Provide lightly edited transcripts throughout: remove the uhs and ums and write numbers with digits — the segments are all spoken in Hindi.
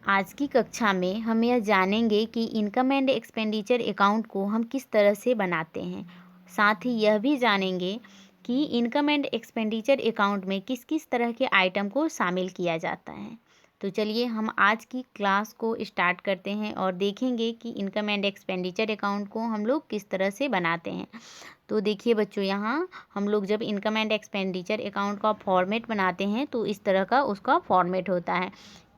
आज की कक्षा में हम यह जानेंगे कि इनकम एंड एक्सपेंडिचर अकाउंट को हम किस तरह से बनाते हैं। साथ ही यह भी जानेंगे कि इनकम एंड एक्सपेंडिचर अकाउंट में किस किस तरह के आइटम को शामिल किया जाता है। तो चलिए हम आज की क्लास को स्टार्ट करते हैं और देखेंगे कि इनकम एंड एक्सपेंडिचर अकाउंट को हम लोग किस तरह से बनाते हैं। तो देखिए बच्चों, यहाँ हम लोग जब इनकम एंड एक्सपेंडिचर अकाउंट का फॉर्मेट बनाते हैं तो इस तरह का उसका फॉर्मेट होता है।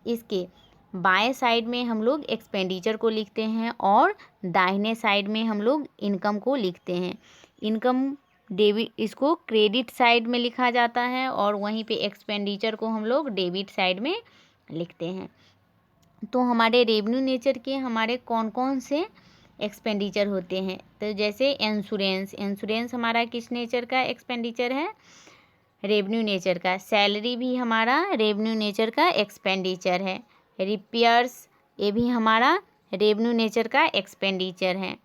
इसके बाएं साइड में हम लोग एक्सपेंडिचर को लिखते हैं और दाहिने साइड में हम लोग इनकम को लिखते हैं। इनकम डेबिट, इसको क्रेडिट साइड में लिखा जाता है और वहीं पे एक्सपेंडिचर को हम लोग डेबिट साइड में लिखते हैं। तो हमारे रेवेन्यू नेचर के हमारे कौन कौन से एक्सपेंडिचर होते हैं, तो जैसे इंश्योरेंस हमारा किस नेचर का एक्सपेंडिचर है? रेवेन्यू नेचर का। सैलरी भी हमारा रेवेन्यू नेचर का एक्सपेंडिचर है। रिपेयर्स, ये भी हमारा रेवेन्यू नेचर का एक्सपेंडिचर है।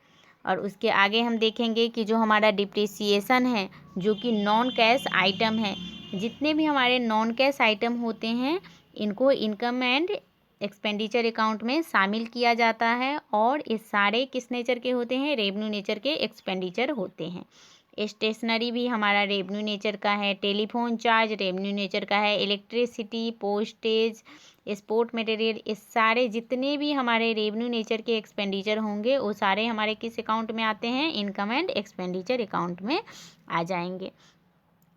और उसके आगे हम देखेंगे कि जो हमारा डिप्रिसिएशन है, जो कि नॉन कैश आइटम है। जितने भी हमारे नॉन कैश आइटम होते हैं इनको इनकम एंड एक्सपेंडिचर अकाउंट में शामिल किया जाता है और ये सारे किस नेचर के होते हैं? रेवेन्यू नेचर के एक्सपेंडिचर होते हैं। स्टेशनरी भी हमारा रेवेन्यू नेचर का है। टेलीफोन चार्ज रेवेन्यू नेचर का है। इलेक्ट्रिसिटी, पोस्टेज, स्पोर्ट मटेरियल, ये सारे जितने भी हमारे रेवेन्यू नेचर के एक्सपेंडिचर होंगे वो सारे हमारे किस अकाउंट में आते हैं? इनकम एंड एक्सपेंडिचर अकाउंट में आ जाएंगे।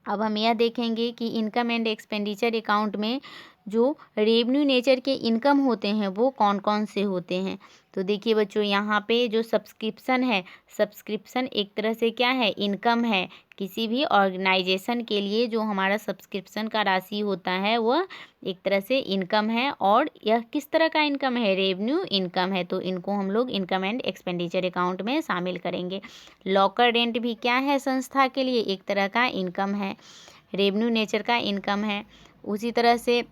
अब हम यह देखेंगे कि इनकम एंड एक्सपेंडिचर अकाउंट में जो रेवेन्यू नेचर के इनकम होते हैं वो कौन कौन से होते हैं। तो देखिए बच्चों, यहाँ पे जो सब्सक्रिप्शन है, सब्सक्रिप्शन एक तरह से क्या है? इनकम है। किसी भी ऑर्गेनाइजेशन के लिए जो हमारा सब्सक्रिप्शन का राशि होता है वह एक तरह से इनकम है। और यह किस तरह का इनकम है? रेवेन्यू इनकम है। तो इनको हम लोग इनकम एंड एक्सपेंडिचर अकाउंट में शामिल करेंगे। लॉकर रेंट भी क्या है? संस्था के लिए एक तरह का इनकम है, रेवेन्यू नेचर का इनकम है। उसी तरह से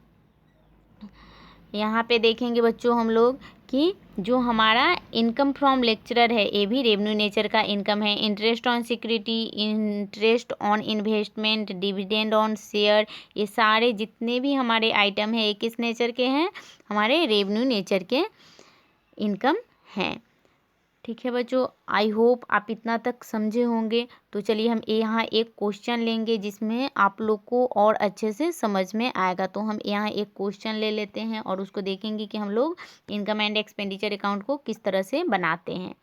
यहाँ पे देखेंगे बच्चों हम लोग कि जो हमारा इनकम फ्रॉम लेक्चरर है ये भी रेवेन्यू नेचर का इनकम है। Interest on security, interest on investment, dividend on share, ये सारे जितने भी हमारे आइटम है ये किस नेचर के हैं? हमारे रेवेन्यू नेचर के इनकम हैं। ठीक है बच्चों, आई होप आप इतना तक समझे होंगे। तो चलिए हम यहाँ एक क्वेश्चन लेंगे जिसमें आप लोग को और अच्छे से समझ में आएगा। तो हम यहाँ एक क्वेश्चन ले लेते हैं और उसको देखेंगे कि हम लोग इनकम एंड एक्सपेंडिचर अकाउंट को किस तरह से बनाते हैं।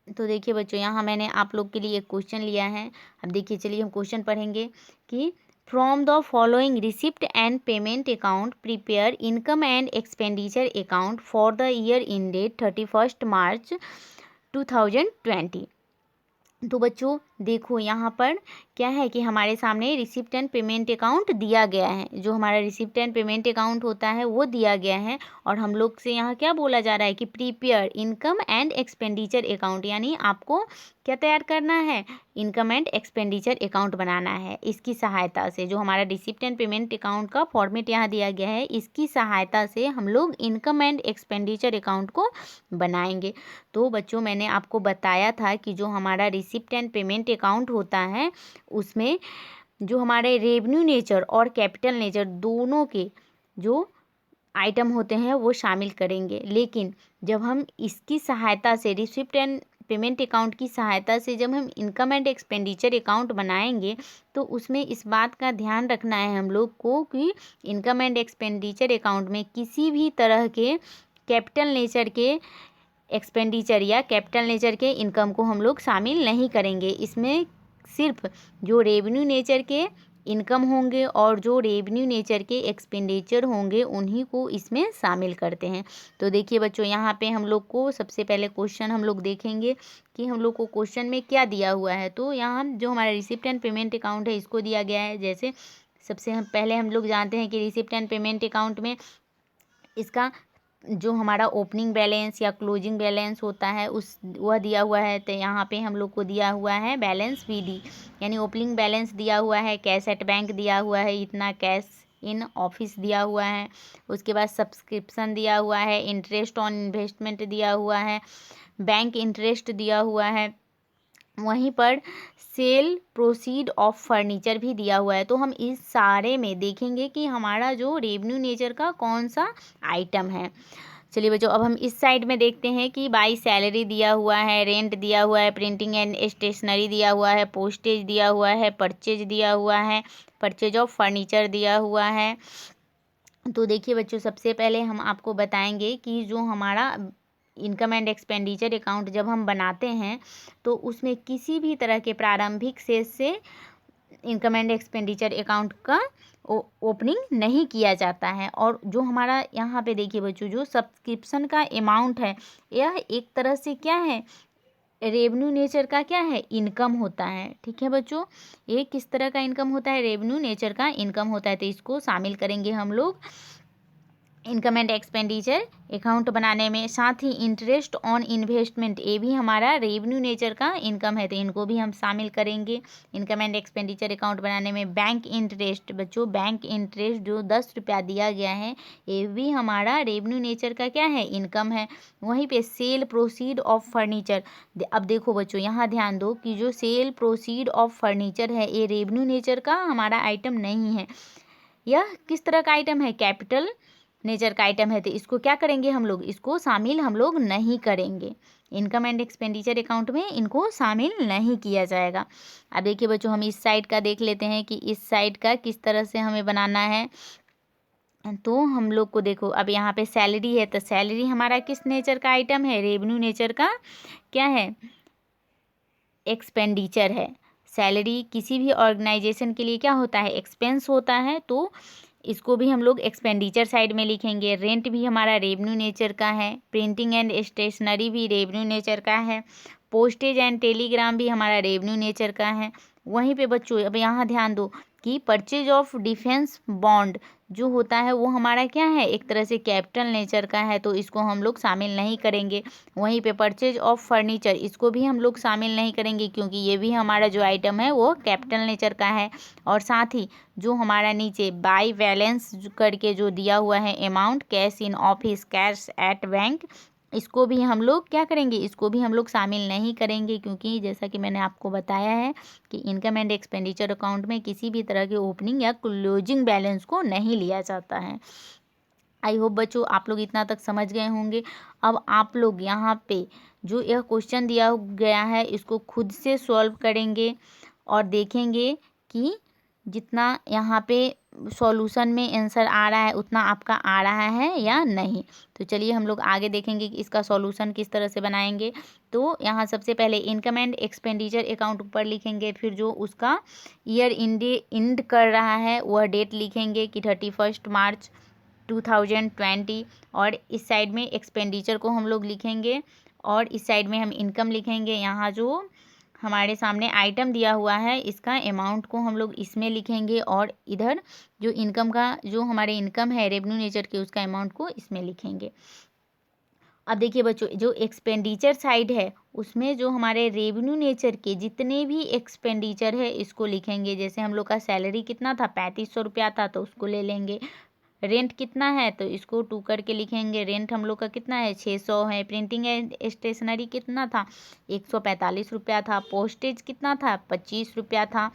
तो देखिए बच्चों, यहाँ मैंने आप लोग के लिए एक क्वेश्चन लिया है। अब देखिए, चलिए हम क्वेश्चन पढ़ेंगे कि from the following receipt and payment account prepare income and expenditure account for the year ended 31 मार्च 2020। तो बच्चों देखो, यहाँ पर क्या है कि हमारे सामने रिसिप्ट एंड पेमेंट अकाउंट दिया गया है। जो हमारा रिसिप्ट एंड पेमेंट अकाउंट होता है वो दिया गया है और हम लोग से यहाँ क्या बोला जा रहा है कि prepare income and expenditure account, यानी आपको क्या तैयार करना है? इनकम एंड एक्सपेंडिचर अकाउंट बनाना है। इसकी सहायता से जो हमारा रिसिप्ट एंड पेमेंट अकाउंट का फॉर्मेट यहाँ दिया गया है, इसकी सहायता से हम लोग इनकम एंड एक्सपेंडिचर अकाउंट को बनाएंगे। तो बच्चों, मैंने आपको बताया था कि जो हमारा रिसिप्ट एंड पेमेंट अकाउंट होता है उसमें जो हमारे रेवेन्यू नेचर और कैपिटल नेचर दोनों के जो आइटम होते हैं वो शामिल करेंगे। लेकिन जब हम इसकी सहायता से, रिसिप्ट एंड पेमेंट अकाउंट की सहायता से जब हम इनकम एंड एक्सपेंडिचर अकाउंट बनाएंगे तो उसमें इस बात का ध्यान रखना है हम लोग को कि इनकम एंड एक्सपेंडिचर अकाउंट में किसी भी तरह के कैपिटल नेचर के एक्सपेंडिचर या कैपिटल नेचर के इनकम को हम लोग शामिल नहीं करेंगे। इसमें सिर्फ जो रेवेन्यू नेचर के इनकम होंगे और जो रेवेन्यू नेचर के एक्सपेंडिचर होंगे उन्हीं को इसमें शामिल करते हैं। तो देखिए बच्चों, यहाँ पे हम लोग को सबसे पहले क्वेश्चन हम लोग देखेंगे कि हम लोग को क्वेश्चन में क्या दिया हुआ है। तो यहाँ जो हमारा रिसिप्ट एंड पेमेंट अकाउंट है इसको दिया गया है। जैसे सबसे पहले हम लोग जानते हैं कि रिसिप्ट एंड पेमेंट अकाउंट में इसका जो हमारा ओपनिंग बैलेंस या क्लोजिंग बैलेंस होता है उस वह दिया हुआ है। तो यहाँ पे हम लोग को दिया हुआ है बैलेंस VD, यानी ओपनिंग बैलेंस दिया हुआ है। कैश एट बैंक दिया हुआ है, इतना कैश इन ऑफिस दिया हुआ है। उसके बाद सब्सक्रिप्शन दिया हुआ है, इंटरेस्ट ऑन इन्वेस्टमेंट दिया हुआ है, बैंक इंटरेस्ट दिया हुआ है, वहीं पर सेल प्रोसीड ऑफ फर्नीचर भी दिया हुआ है। तो हम इस सारे में देखेंगे कि हमारा जो रेवेन्यू नेचर का कौन सा आइटम है। चलिए बच्चों, अब हम इस साइड में देखते हैं कि बाई सैलरी दिया हुआ है, रेंट दिया हुआ है, प्रिंटिंग एंड स्टेशनरी दिया हुआ है, पोस्टेज दिया हुआ है, परचेज दिया हुआ है, परचेज ऑफ फर्नीचर दिया हुआ है। तो देखिए बच्चों, सबसे पहले हम आपको बताएंगे कि जो हमारा इनकम एंड एक्सपेंडिचर अकाउंट जब हम बनाते हैं तो उसमें किसी भी तरह के प्रारंभिक शेष से इनकम एंड एक्सपेंडिचर अकाउंट का ओपनिंग नहीं किया जाता है। और जो हमारा यहाँ पे देखिए बच्चों, जो सब्सक्रिप्शन का अमाउंट है, यह एक तरह से क्या है, रेवेन्यू नेचर का क्या है, इनकम होता है। ठीक है बच्चों, ये किस तरह का इनकम होता है, रेवेन्यू नेचर का इनकम होता है। तो इसको शामिल करेंगे हम लोग इनकम एंड एक्सपेंडिचर अकाउंट बनाने में। साथ ही इंटरेस्ट ऑन इन्वेस्टमेंट, ये भी हमारा रेवेन्यू नेचर का इनकम है, तो इनको भी हम शामिल करेंगे इनकम एंड एक्सपेंडिचर अकाउंट बनाने में। बैंक इंटरेस्ट बच्चों, बैंक इंटरेस्ट जो 10 रुपया दिया गया है, ये भी हमारा रेवेन्यू नेचर का क्या है, इनकम है। वहीं पे सेल प्रोसीड ऑफ फर्नीचर, अब देखो बच्चों यहाँ ध्यान दो कि जो सेल प्रोसीड ऑफ फर्नीचर है, ये रेवेन्यू नेचर का हमारा आइटम नहीं है। यह किस तरह का आइटम है, कैपिटल नेचर का आइटम है। तो इसको क्या करेंगे हम लोग, इसको शामिल हम लोग नहीं करेंगे इनकम एंड एक्सपेंडिचर अकाउंट में, इनको शामिल नहीं किया जाएगा। अब देखिए बच्चों, हम इस साइड का देख लेते हैं कि इस साइड का किस तरह से हमें बनाना है। तो हम लोग को देखो, अब यहाँ पे सैलरी है, तो सैलरी हमारा किस नेचर का आइटम है, रेवेन्यू नेचर का क्या है, एक्सपेंडिचर है। सैलरी किसी भी ऑर्गेनाइजेशन के लिए क्या होता है, एक्सपेंस होता है, तो इसको भी हम लोग एक्सपेंडिचर साइड में लिखेंगे। रेंट भी हमारा रेवेन्यू नेचर का है, प्रिंटिंग एंड स्टेशनरी भी रेवेन्यू नेचर का है, पोस्टेज एंड टेलीग्राम भी हमारा रेवेन्यू नेचर का है। वहीं पे बच्चों अब यहाँ ध्यान दो कि परचेज ऑफ डिफेंस बॉन्ड जो होता है वो हमारा क्या है, एक तरह से कैपिटल नेचर का है, तो इसको हम लोग शामिल नहीं करेंगे। वहीं पे परचेज ऑफ फर्नीचर, इसको भी हम लोग शामिल नहीं करेंगे क्योंकि ये भी हमारा जो आइटम है वो कैपिटल नेचर का है। और साथ ही जो हमारा नीचे बाई बैलेंस करके जो दिया हुआ है amount, cash in office, cash at bank, इसको भी हम लोग क्या करेंगे, इसको भी हम लोग शामिल नहीं करेंगे क्योंकि जैसा कि मैंने आपको बताया है कि इनकम एंड एक्सपेंडिचर अकाउंट में किसी भी तरह के ओपनिंग या क्लोजिंग बैलेंस को नहीं लिया जाता है। आई होप बच्चों आप लोग इतना तक समझ गए होंगे। अब आप लोग यहाँ पे जो यह क्वेश्चन दिया गया है इसको खुद से सॉल्व करेंगे और देखेंगे कि जितना यहाँ पे सॉल्यूशन में आंसर आ रहा है उतना आपका आ रहा है या नहीं। तो चलिए हम लोग आगे देखेंगे कि इसका सॉल्यूशन किस तरह से बनाएंगे। तो यहाँ सबसे पहले इनकम एंड एक्सपेंडिचर अकाउंट ऊपर लिखेंगे, फिर जो उसका ईयर इंड कर रहा है वह डेट लिखेंगे कि 31 मार्च 2020, और इस साइड में एक्सपेंडिचर को हम लोग लिखेंगे और इस साइड में हम इनकम लिखेंगे। यहाँ जो हमारे सामने आइटम दिया हुआ है इसका अमाउंट को हम लोग इसमें लिखेंगे और इधर जो इनकम का जो हमारे इनकम है रेवेन्यू नेचर के उसका अमाउंट को इसमें लिखेंगे। अब देखिए बच्चों, जो एक्सपेंडिचर साइड है उसमें जो हमारे रेवेन्यू नेचर के जितने भी एक्सपेंडिचर है इसको लिखेंगे। जैसे हम लोग का सैलरी कितना था, 3500 रुपया था, तो उसको ले लेंगे। रेंट कितना है तो इसको 2 करके लिखेंगे, रेंट हम लोग का कितना है, 600 है। प्रिंटिंग एंड स्टेशनरी कितना था, 145 रुपया था। पोस्टेज कितना था, 25 रुपया था।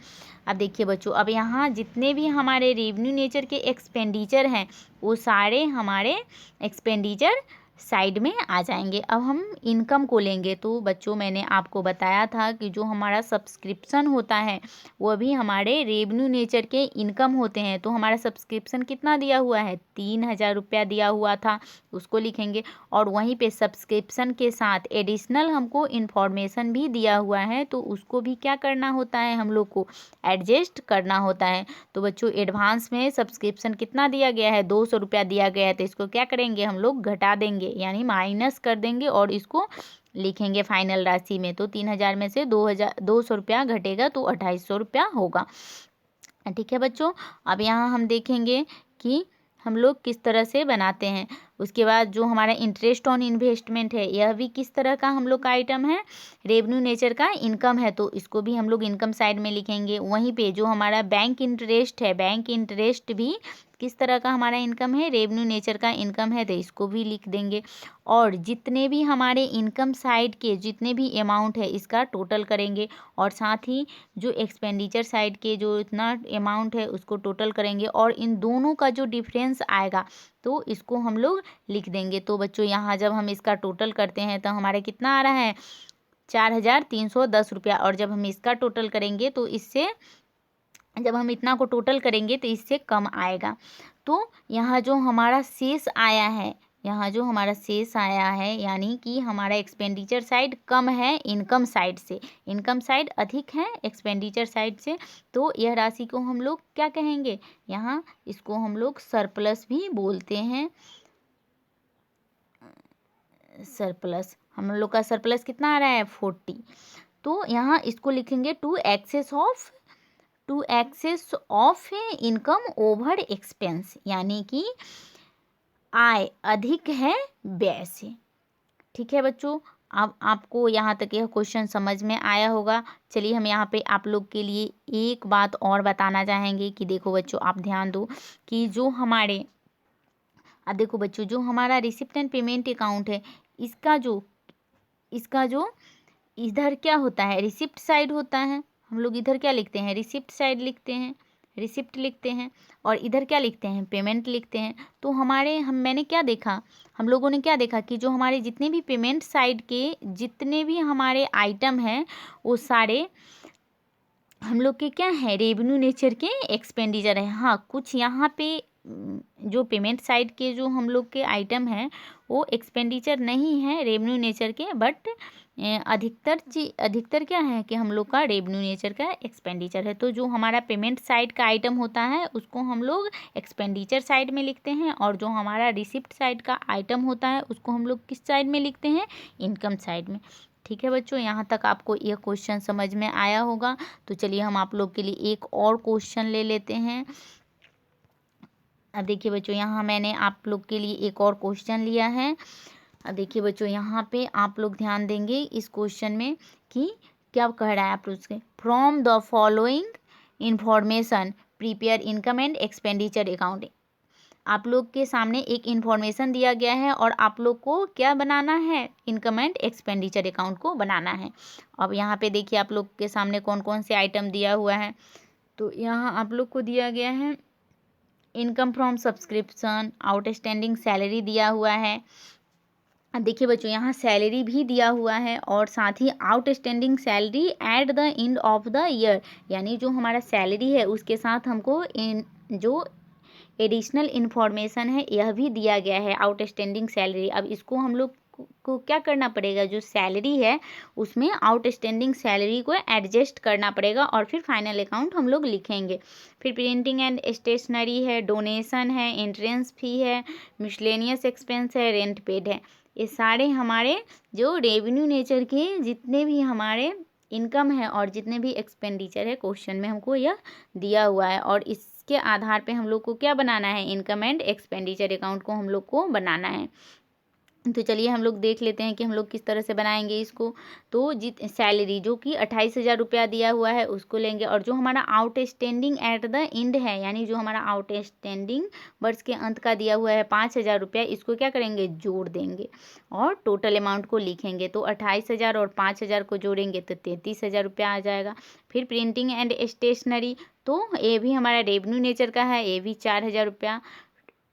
अब देखिए बच्चों, अब यहाँ जितने भी हमारे रेवेन्यू नेचर के एक्सपेंडिचर हैं वो सारे हमारे एक्सपेंडिचर साइड में आ जाएंगे। अब हम इनकम को लेंगे। तो बच्चों मैंने आपको बताया था कि जो हमारा सब्सक्रिप्शन होता है वो भी हमारे रेवेन्यू नेचर के इनकम होते हैं। तो हमारा सब्सक्रिप्शन कितना दिया हुआ है, 3000 रुपया दिया हुआ था, उसको लिखेंगे। और वहीं पे सब्सक्रिप्शन के साथ एडिशनल हमको इन्फॉर्मेशन भी दिया हुआ है, तो उसको भी क्या करना होता है, हम लोग को एडजस्ट करना होता है। तो बच्चों एडवांस में सब्सक्रिप्शन कितना दिया गया है, 200 रुपया दिया गया है, तो इसको क्या करेंगे, हम लोग घटा देंगे यानी माइनस कर देंगे और इसको लिखेंगे फाइनल राशि में। तो 3000 में से 200 रुपया घटेगा तो 2800 रुपया होगा। ठीक है बच्चों, अब यहाँ हम देखेंगे कि हम लोग किस तरह से बनाते हैं। उसके बाद जो हमारा इंटरेस्ट ऑन इन्वेस्टमेंट है यह भी किस तरह का हम लोग का आइटम है, रेवेन्यू नेचर का इनकम है, तो इसको भी हम लोग इनकम साइड में लिखेंगे। वहीं पे जो हमारा बैंक इंटरेस्ट है, बैंक इंटरेस्ट भी किस तरह का हमारा इनकम है, रेवेन्यू नेचर का इनकम है, तो इसको भी लिख देंगे। और जितने भी हमारे इनकम साइड के जितने भी अमाउंट है इसका टोटल करेंगे, और साथ ही जो एक्सपेंडिचर साइड के जो इतना अमाउंट है उसको टोटल करेंगे, और इन दोनों का जो डिफरेंस आएगा तो इसको हम लोग लिख देंगे। तो बच्चों यहाँ जब हम इसका टोटल करते हैं तो हमारा कितना आ रहा है, 4,310 रुपया। और जब हम इसका टोटल करेंगे तो इससे, जब हम इतना को टोटल करेंगे तो इससे कम आएगा। तो यहाँ जो हमारा शेष आया है, यहाँ जो हमारा शेष आया है यानी कि हमारा एक्सपेंडिचर साइड कम है इनकम साइड से, इनकम साइड अधिक है एक्सपेंडिचर साइड से, तो यह राशि को हम लोग क्या कहेंगे, यहाँ इसको हम लोग सरप्लस भी बोलते हैं। सरप्लस, हम लोग का सरप्लस कितना आ रहा है, 40। तो यहाँ इसको लिखेंगे to excess of income over expense, यानी कि आय अधिक है व्यय से। ठीक है बच्चों, अब आपको यहाँ तक यह क्वेश्चन समझ में आया होगा। चलिए हम यहाँ पे आप लोग के लिए एक बात और बताना चाहेंगे कि देखो बच्चों, आप ध्यान दो कि जो हमारे, अब देखो बच्चों, जो हमारा रिसिप्ट एंड पेमेंट अकाउंट है इसका जो इधर क्या होता है, रिसिप्ट साइड होता है। हम लोग इधर क्या लिखते हैं, रिसिप्ट साइड लिखते हैं, रिसिप्ट लिखते हैं, और इधर क्या लिखते हैं, पेमेंट लिखते हैं। तो मैंने क्या देखा, हम लोगों ने क्या देखा कि जो हमारे जितने भी पेमेंट साइड के जितने भी हमारे आइटम हैं वो सारे हम लोग के क्या है, रेवेन्यू नेचर के एक्सपेंडिचर है। हाँ, कुछ यहाँ पे जो पेमेंट साइड के जो हम लोग के आइटम हैं वो एक्सपेंडिचर नहीं है रेवेन्यू नेचर के, बट अधिकतर क्या है कि हम लोग का रेवेन्यू नेचर का एक्सपेंडिचर है। तो जो हमारा पेमेंट साइड का आइटम होता है उसको हम लोग एक्सपेंडिचर साइड में लिखते हैं, और जो हमारा रिसिप्ट साइड का आइटम होता है उसको हम लोग किस साइड में लिखते हैं, इनकम साइड में। ठीक है बच्चों, यहाँ तक आपको यह क्वेश्चन समझ में आया होगा। तो चलिए हम आप लोग के लिए एक और क्वेश्चन ले लेते हैं। अब देखिए बच्चों, यहाँ मैंने आप लोग के लिए एक और क्वेश्चन लिया है। अब देखिए बच्चों, यहाँ पे आप लोग ध्यान देंगे इस क्वेश्चन में कि क्या कह रहा है आप लोग से, from the following information prepare income and expenditure account. आप लोग के सामने एक इन्फॉर्मेशन दिया गया है और आप लोग को क्या बनाना है, इनकम एंड एक्सपेंडिचर अकाउंट को बनाना है। अब यहाँ पे देखिए आप लोग के सामने कौन कौन से आइटम दिया हुआ है। तो यहाँ आप लोग को दिया गया है income from subscription, outstanding salary दिया हुआ है। अब देखिए बच्चों, यहाँ सैलरी भी दिया हुआ है, और साथ ही outstanding salary at the end of the year, यानी जो हमारा सैलरी है उसके साथ हमको जो एडिशनल इन्फॉर्मेशन है यह भी दिया गया है, आउटस्टैंडिंग सैलरी। अब इसको हम लोग को क्या करना पड़ेगा, जो सैलरी है उसमें आउटस्टैंडिंग सैलरी को एडजस्ट करना पड़ेगा, और फिर फाइनल अकाउंट हम लोग लिखेंगे। फिर प्रिंटिंग एंड स्टेशनरी है, डोनेशन है, एंट्रेंस फी है, मिसलेनियस एक्सपेंस है, रेंट पेड है। ये सारे हमारे जो रेवेन्यू नेचर के जितने भी हमारे इनकम है और जितने भी एक्सपेंडिचर है क्वेश्चन में हमको यह दिया हुआ है, और इसके आधार पे हम लोग को क्या बनाना है, इनकम एंड एक्सपेंडिचर अकाउंट को हम लोग को बनाना है। तो चलिए हम लोग देख लेते हैं कि हम लोग किस तरह से बनाएंगे इसको। तो सैलरी जो कि 28,000 रुपया दिया हुआ है उसको लेंगे, और जो हमारा आउटस्टैंडिंग एट द एंड है, यानी जो हमारा आउटस्टैंडिंग वर्ष के अंत का दिया हुआ है 5,000 रुपया, इसको क्या करेंगे, जोड़ देंगे और टोटल अमाउंट को लिखेंगे। तो 28,000 और 5,000 को जोड़ेंगे तो 33,000 रुपया आ जाएगा। फिर प्रिंटिंग एंड स्टेशनरी, तो ये भी हमारा रेवेन्यू नेचर का है, ये भी 4,000 रुपया।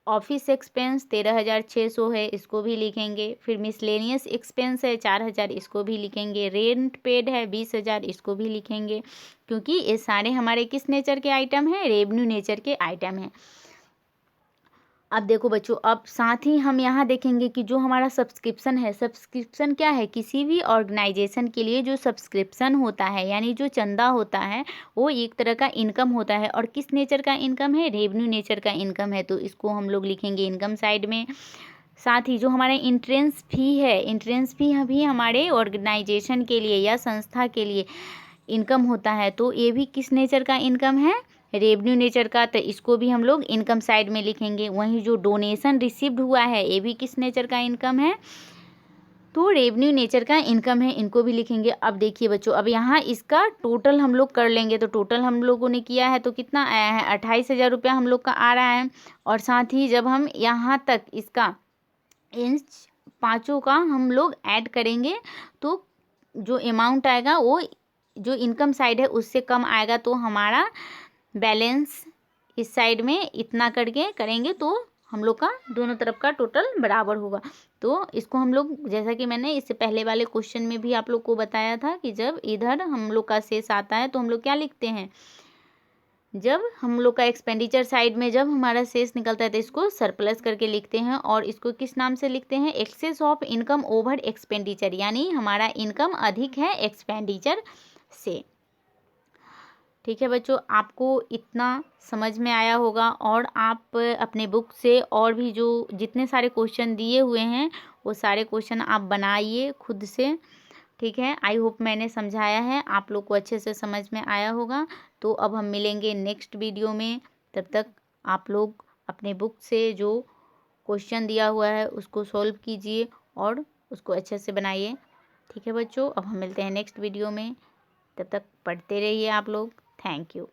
ऑफिस एक्सपेंस 13,600 है, इसको भी लिखेंगे। फिर मिसलेनियस एक्सपेंस है 4,000, इसको भी लिखेंगे। रेंट पेड है 20,000, इसको भी लिखेंगे, क्योंकि ये सारे हमारे किस नेचर के आइटम हैं, रेवेन्यू नेचर के आइटम हैं। अब देखो बच्चों, अब साथ ही हम यहाँ देखेंगे कि जो हमारा सब्सक्रिप्शन है, सब्सक्रिप्शन क्या है, किसी भी ऑर्गेनाइजेशन के लिए जो सब्सक्रिप्शन होता है यानी जो चंदा होता है वो एक तरह का इनकम होता है, और किस नेचर का इनकम है, रेवेन्यू नेचर का इनकम है। तो इसको हम लोग लिखेंगे इनकम साइड में। साथ ही जो हमारा इंट्रेंस फी है, इंट्रेंस फी भी हमारे ऑर्गेनाइजेशन के लिए या संस्था के लिए इनकम होता है, तो ये भी किस नेचर का इनकम है, रेवेन्यू नेचर का, तो इसको भी हम लोग इनकम साइड में लिखेंगे। वहीं जो डोनेशन रिसीव्ड हुआ है ये भी किस नेचर का इनकम है, तो रेवेन्यू नेचर का इनकम है, इनको भी लिखेंगे। अब देखिए बच्चों, अब यहाँ इसका टोटल हम लोग कर लेंगे। तो टोटल हम लोगों ने किया है तो कितना आया है, 28,000 रुपया हम लोग का आ रहा है। और साथ ही जब हम यहाँ तक इसका इन पाँचों का हम लोग ऐड करेंगे तो जो अमाउंट आएगा वो जो इनकम साइड है उससे कम आएगा। तो हमारा बैलेंस इस साइड में इतना करके करेंगे तो हम लोग का दोनों तरफ का टोटल बराबर होगा। तो इसको हम लोग, जैसा कि मैंने इससे पहले वाले क्वेश्चन में भी आप लोग को बताया था कि जब इधर हम लोग का शेष आता है तो हम लोग क्या लिखते हैं, जब हम लोग का एक्सपेंडिचर साइड में जब हमारा शेष निकलता है तो इसको सरप्लस करके लिखते हैं। और इसको किस नाम से लिखते हैं, excess of income over expenditure, यानी हमारा इनकम अधिक है एक्सपेंडिचर से। ठीक है बच्चों, आपको इतना समझ में आया होगा और आप अपने बुक से और भी जो जितने सारे क्वेश्चन दिए हुए हैं वो सारे क्वेश्चन आप बनाइए खुद से। ठीक है, आई होप मैंने समझाया है आप लोग को अच्छे से समझ में आया होगा। तो अब हम मिलेंगे नेक्स्ट वीडियो में, तब तक आप लोग अपने बुक से जो क्वेश्चन दिया हुआ है उसको सॉल्व कीजिए और उसको अच्छे से बनाइए। ठीक है बच्चों, अब हम मिलते हैं नेक्स्ट वीडियो में, तब तक पढ़ते रहिए आप लोग। Thank you.